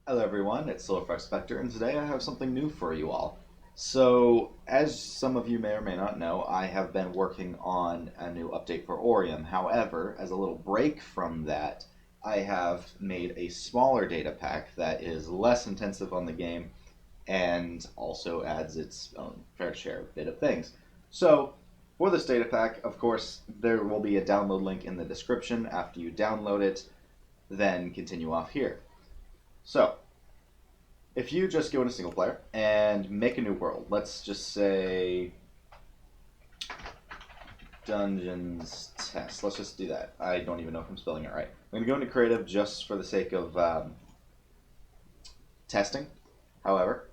Hello everyone, it's SilverFoxSpectre, and today I have something new for you all. So, as some of you may or may not know, I have been working on a new update for Orium. However, as a little break from that, I have made a smaller data pack that is less intensive on the game and also adds its own fair share bit of things. So, for this data pack, of course, there will be a download link in the description after you download it, then continue off here. So, if you just go into single player and make a new world, let's just say Dungeons Test. Let's just do that. I don't even know if I'm spelling it right. I'm going to go into creative just for the sake of testing. However,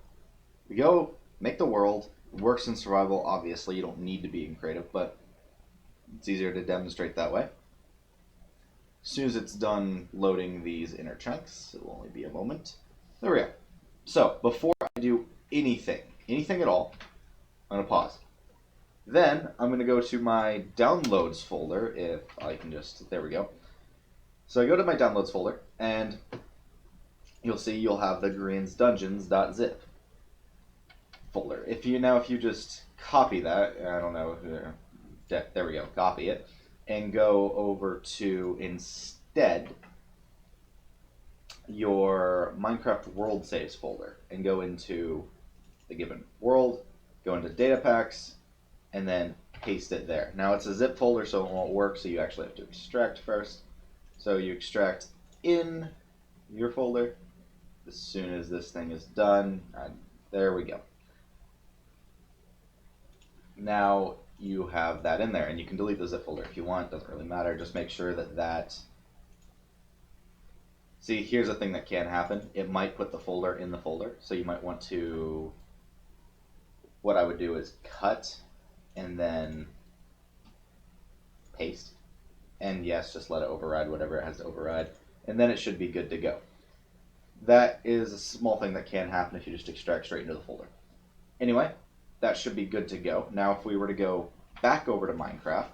we go make the world. It works in survival, obviously. You don't need to be in creative, but it's easier to demonstrate that way. As soon as it's done loading these inner chunks, it will only be a moment. There we go. So, before I do anything at all, I'm going to pause. Then, I'm going to go to my downloads folder, if I can just, there we go. So I go to my downloads folder, and you'll see you'll have the Grian Dungeons.zip folder. If you just copy that, I don't know, there we go, copy it, and go over to, instead, your Minecraft World Saves folder and go into the given world, go into Datapacks, and then paste it there. Now it's a zip folder, so it won't work, so you actually have to extract first. So you extract in your folder as soon as this thing is done. There we go. Now you have that in there, and you can delete the zip folder if you want. Doesn't really matter. Just make sure that See, here's a thing that can happen. It might put the folder in the folder, so you might want to, what I would do is cut and then paste. And yes, just let it override whatever it has to override. And then it should be good to go. That is a small thing that can happen if you just extract straight into the folder. Anyway, that should be good to go. Now if we were to go back over to Minecraft,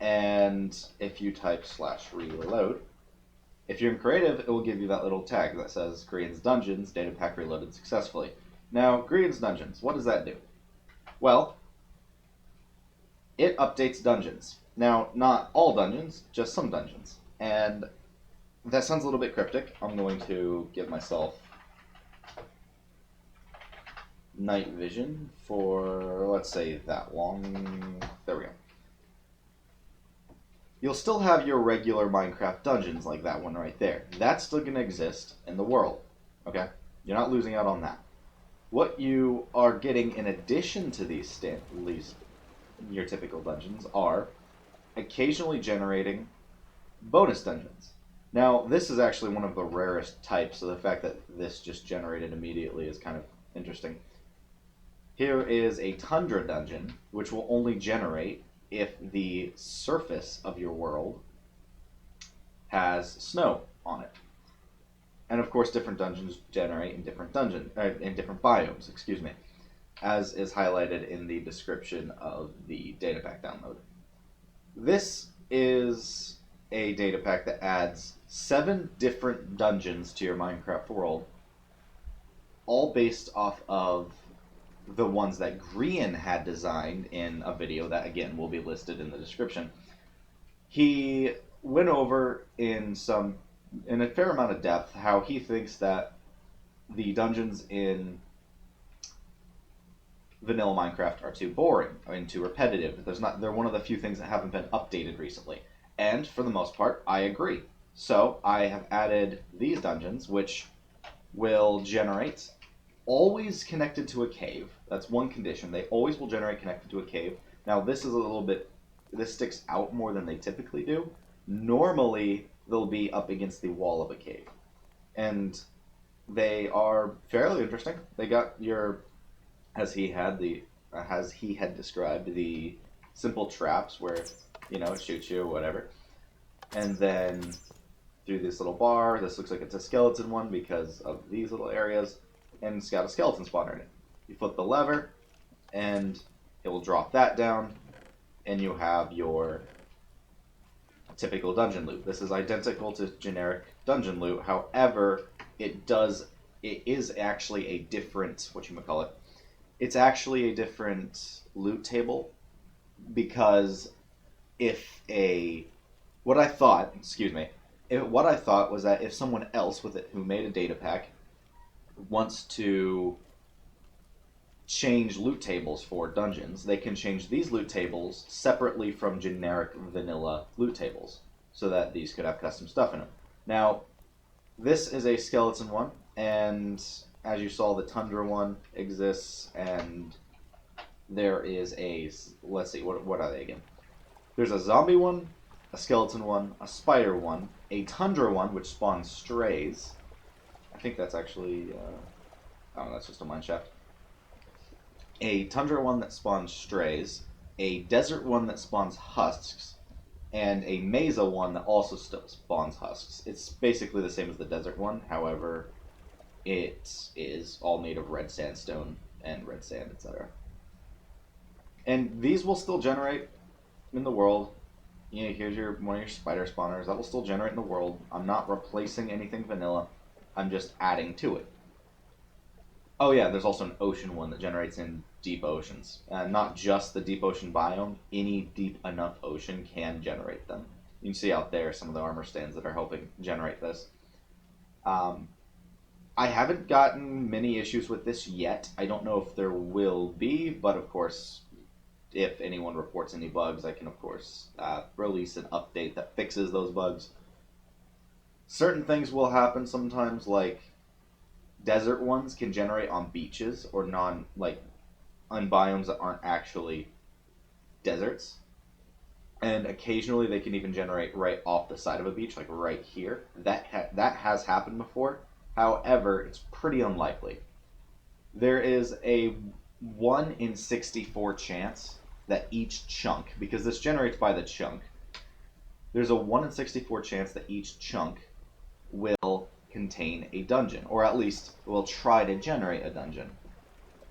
and if you type /reload, if you're in creative, it will give you that little tag that says Grian's Dungeons, data pack reloaded successfully. Now, Grian's Dungeons, what does that do? Well, it updates dungeons. Now, not all dungeons, just some dungeons. And that sounds a little bit cryptic. I'm going to give myself night vision for, let's say, that long. There we go. You'll still have your regular Minecraft dungeons like that one right there. That's still going to exist in the world. Okay? You're not losing out on that. What you are getting in addition to these your typical dungeons are occasionally generating bonus dungeons. Now, this is actually one of the rarest types, so the fact that this just generated immediately is kind of interesting. Here is a Tundra dungeon, which will only generate if the surface of your world has snow on it. And of course, different dungeons generate in different biomes, excuse me, as is highlighted in the description of the datapack download. This is a datapack that adds 7 different dungeons to your Minecraft world, all based off of the ones that Grian had designed in a video that, again, will be listed in the description. He went over in a fair amount of depth how he thinks that the dungeons in vanilla Minecraft are too boring, too repetitive. They're one of the few things that haven't been updated recently. And for the most part, I agree. So I have added these dungeons, which will generate always connected to a cave. That's one condition. They always will generate connected to a cave. Now this is this sticks out more than they typically do. Normally they'll be up against the wall of a cave. And they are fairly interesting. They got your, as he had described, the simple traps where, it shoots you or whatever. And then through this little bar, this looks like it's a skeleton one because of these little areas, and it's got a skeleton spawner in it. You flip the lever, and it will drop that down, and you have your typical dungeon loot. This is identical to generic dungeon loot, however, it it is actually a different, whatchamacallit, it's actually a different loot table, because if a, what I thought, excuse me, what I thought was that if someone else with it who made a data pack wants to change loot tables for dungeons, they can change these loot tables separately from generic vanilla loot tables, so that these could have custom stuff in them. Now, this is a skeleton one, and as you saw, the Tundra one exists, and there is a, let's see, what are they again? There's a zombie one, a skeleton one, a spider one, a Tundra one, which spawns strays. I think that's actually, oh, that's just a mineshaft. A Tundra one that spawns strays, a desert one that spawns husks, and a Mesa one that also spawns husks. It's basically the same as the desert one, however, it is all made of red sandstone and red sand, etc. And these will still generate in the world. You know, here's one of your spider spawners. That will still generate in the world. I'm not replacing anything vanilla. I'm just adding to it. Oh yeah, there's also an ocean one that generates in deep oceans. Not just the deep ocean biome. Any deep enough ocean can generate them. You can see out there some of the armor stands that are helping generate this. I haven't gotten many issues with this yet. I don't know if there will be, but of course, if anyone reports any bugs, I can of course release an update that fixes those bugs. Certain things will happen sometimes, like desert ones can generate on beaches or on biomes that aren't actually deserts, and occasionally they can even generate right off the side of a beach, like right here. That has happened before. However, it's pretty unlikely. There is a 1 in 64 chance that each chunk, because this generates by the chunk, there's a 1 in 64 chance that each chunk will contain a dungeon, or at least will try to generate a dungeon.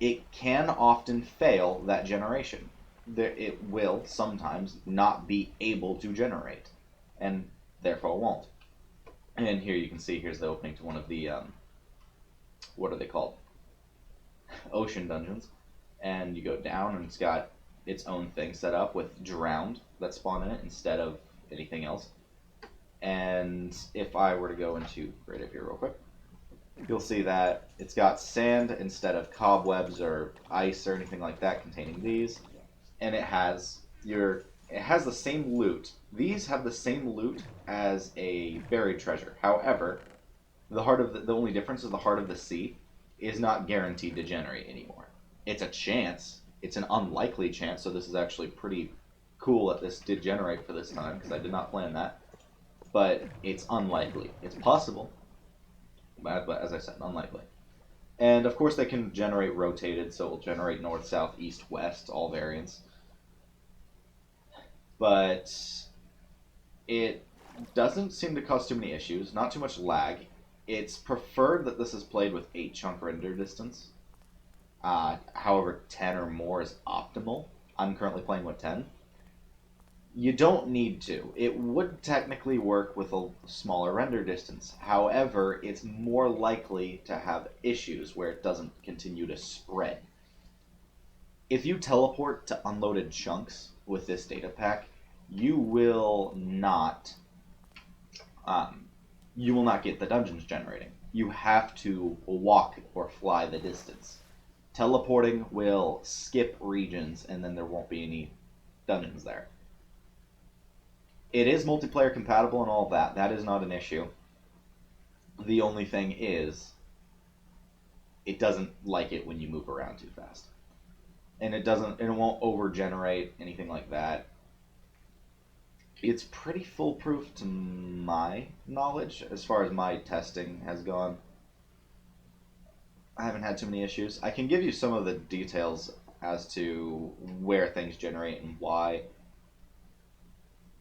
It can often fail that generation. It will sometimes not be able to generate, and therefore won't. And here you can see, here's the opening to one of the, what are they called? Ocean dungeons. And you go down, and it's got its own thing set up with drowned that spawn in it instead of anything else. And if I were to go into right up here real quick, you'll see that it's got sand instead of cobwebs or ice or anything like that containing these. And it has the same loot. These have the same loot as a buried treasure. However, the only difference is the heart of the sea is not guaranteed to generate anymore. It's a chance. It's an unlikely chance, so this is actually pretty cool that this did generate for this time, because I did not plan that. But it's unlikely. It's possible, but as I said, unlikely. And of course they can generate rotated, so it will generate north, south, east, west, all variants. But it doesn't seem to cause too many issues, not too much lag. It's preferred that this is played with 8 chunk render distance. However, 10 or more is optimal. I'm currently playing with 10. You don't need to. It would technically work with a smaller render distance. However, it's more likely to have issues where it doesn't continue to spread. If you teleport to unloaded chunks with this data pack, you will not get the dungeons generating. You have to walk or fly the distance. Teleporting will skip regions, and then there won't be any dungeons there. It is multiplayer compatible and all that. That is not an issue. The only thing is, it doesn't like it when you move around too fast. And it won't over-generate, anything like that. It's pretty foolproof to my knowledge, as far as my testing has gone. I haven't had too many issues. I can give you some of the details as to where things generate and why.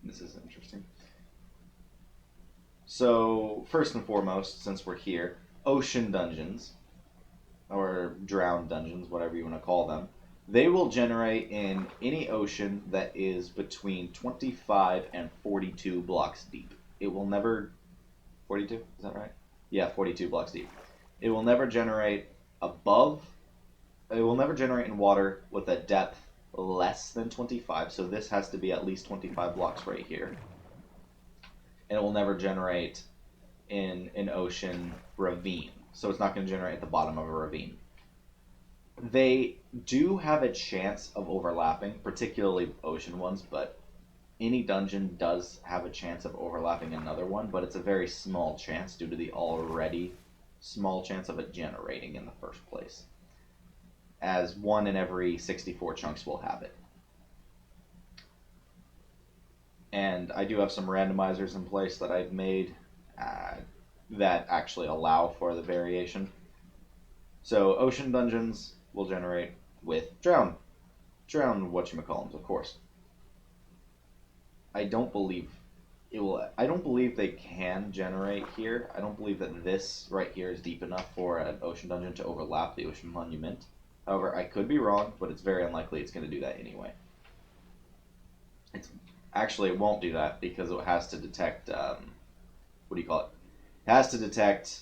This is interesting. So, first and foremost, since we're here, ocean dungeons, or drowned dungeons, whatever you want to call them, they will generate in any ocean that is between 25 and 42 blocks deep. It will never... 42? Is that right? Yeah, 42 blocks deep. It will never generate above. It will never generate in water with a depth less than 25. So this has to be at least 25 blocks right here. And it will never generate in an ocean ravine. So it's not going to generate at the bottom of a ravine. They do have a chance of overlapping, particularly ocean ones, but any dungeon does have a chance of overlapping another one, but it's a very small chance due to the already small chance of it generating in the first place, as 1 in every 64 chunks will have it. And I do have some randomizers in place that I've made that actually allow for the variation. So ocean dungeons will generate with drown whatchamacallums, of course. I don't believe they can generate here. I don't believe that this right here is deep enough for an ocean dungeon to overlap the ocean monument. However, I could be wrong, but it's very unlikely it's going to do that anyway. It won't do that because it has to detect it has to detect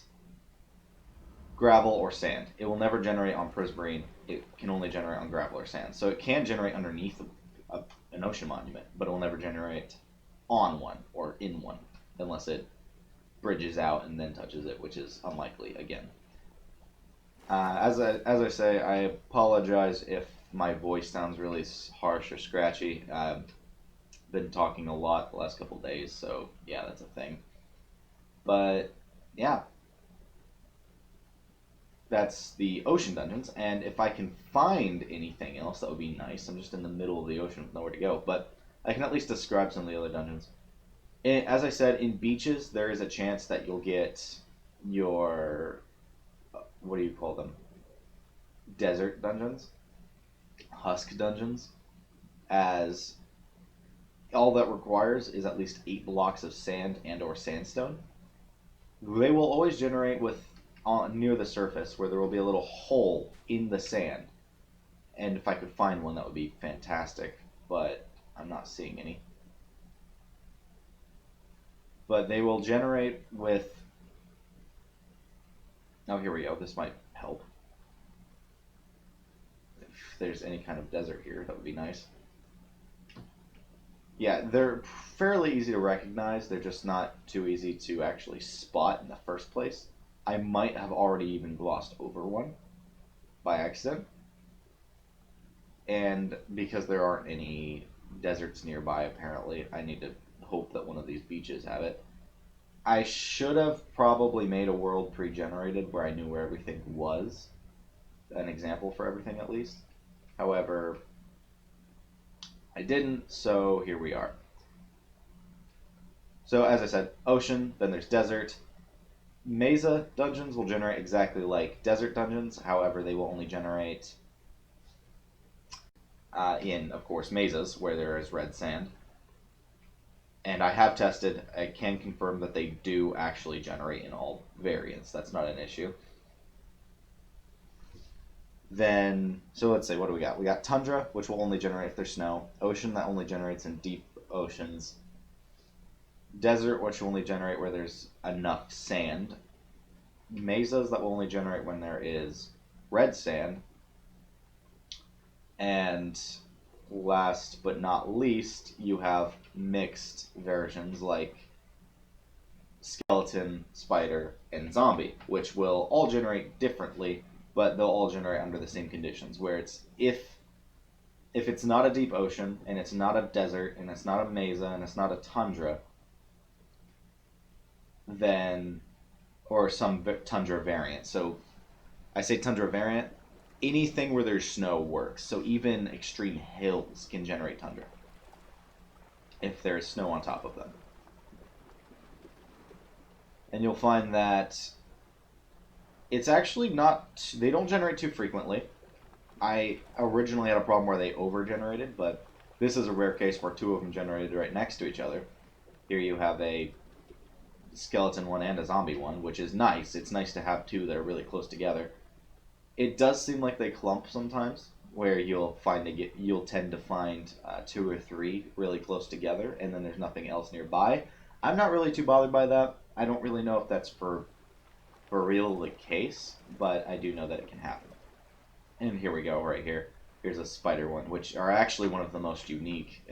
gravel or sand. It will never generate on prismarine. It can only generate on gravel or sand. So it can generate underneath an ocean monument, but it will never generate on one or in one unless it bridges out and then touches it, which is unlikely again. As I say, I apologize if my voice sounds really harsh or scratchy. I've been talking a lot the last couple days, so yeah, that's a thing. But yeah, that's the ocean dungeons, and if I can find anything else, that would be nice. I'm just in the middle of the ocean with nowhere to go, but I can at least describe some of the other dungeons. As I said, in beaches, there is a chance that you'll get your, what do you call them? Desert dungeons? Husk dungeons. As all that requires is at least 8 blocks of sand and or sandstone. They will always generate near the surface where there will be a little hole in the sand. And if I could find one, that would be fantastic, but I'm not seeing any. But they will generate with... Oh, here we go. This might help. If there's any kind of desert here, that would be nice. Yeah, they're fairly easy to recognize. They're just not too easy to actually spot in the first place. I might have already even glossed over one by accident. And because there aren't any deserts nearby, apparently, I need to hope that one of these beaches have it. I should have probably made a world pre-generated where I knew where everything was. An example for everything, at least. However, I didn't, so here we are. So, as I said, ocean, then there's desert. Mesa dungeons will generate exactly like desert dungeons, however, they will only generate in, of course, mesas where there is red sand. And I have tested, I can confirm that they do actually generate in all variants. That's not an issue. Then, so let's say, what do we got? We got Tundra, which will only generate if there's snow. Ocean, that only generates in deep oceans. Desert, which will only generate where there's enough sand. Mesas, that will only generate when there is red sand. And last but not least, you have mixed versions like skeleton, spider, and zombie, which will all generate differently, but they'll all generate under the same conditions, where it's if it's not a deep ocean, and it's not a desert, and it's not a mesa, and it's not a tundra, then, or some tundra variant. So I say tundra variant, anything where there's snow works. So even extreme hills can generate tundra if there's snow on top of them. And you'll find that it's actually not, they don't generate too frequently. I originally had a problem where they over-generated, but this is a rare case where 2 of them generated right next to each other. Here you have a skeleton one and a zombie one, which is nice. It's nice to have 2 that are really close together. It does seem like they clump sometimes, where you'll tend to find 2 or 3 really close together, and then there's nothing else nearby. I'm not really too bothered by that. I don't really know if that's for for real the case, but I do know that it can happen. And here we go, right here. Here's a spider one, which are actually one of the most unique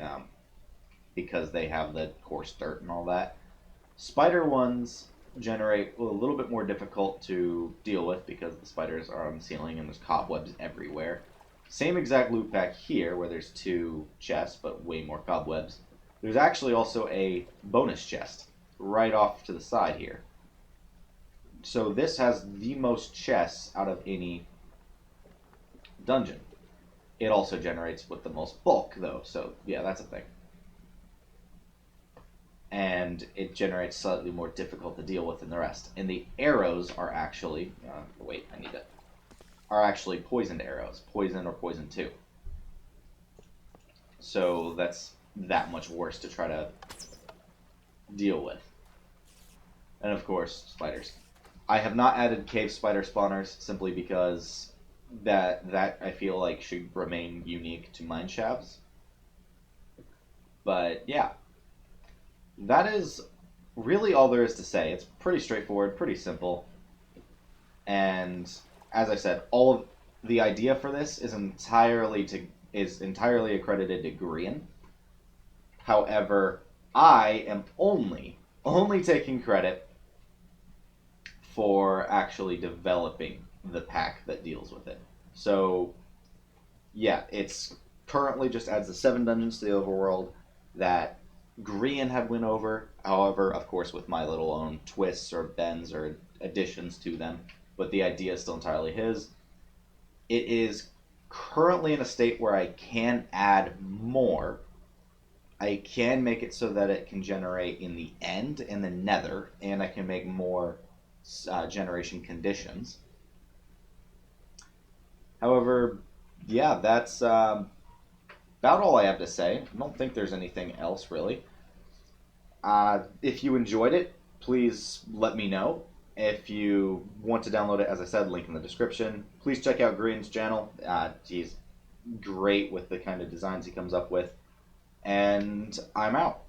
because they have the coarse dirt and all that. Spider ones generate a little bit more difficult to deal with because the spiders are on the ceiling and there's cobwebs everywhere. Same exact loot pack here where there's 2 chests but way more cobwebs. There's actually also a bonus chest right off to the side here. So this has the most chests out of any dungeon. It also generates with the most bulk though, so yeah, that's a thing. And it generates slightly more difficult to deal with than the rest. And the arrows are actually, are actually poisoned arrows, poison or poison 2. So that's that much worse to try to deal with. And of course, spiders. I have not added cave spider spawners simply because that I feel like should remain unique to mine shafts. But yeah, that is really all there is to say. It's pretty straightforward, pretty simple. And as I said, all of the idea for this is entirely accredited to Grian. However, I am only taking credit for actually developing the pack that deals with it. So, yeah, it's currently just adds the 7 dungeons to the overworld that Grian had went over. However, of course, with my little own twists or bends or additions to them. But the idea is still entirely his. It is currently in a state where I can add more. I can make it so that it can generate in the end, in the nether, and I can make more generation conditions. However, yeah, that's about all I have to say. I don't think there's anything else, really. If you enjoyed it, please let me know. If you want to download it, as I said, link in the description. Please check out Grian's channel. He's great with the kind of designs he comes up with. And I'm out.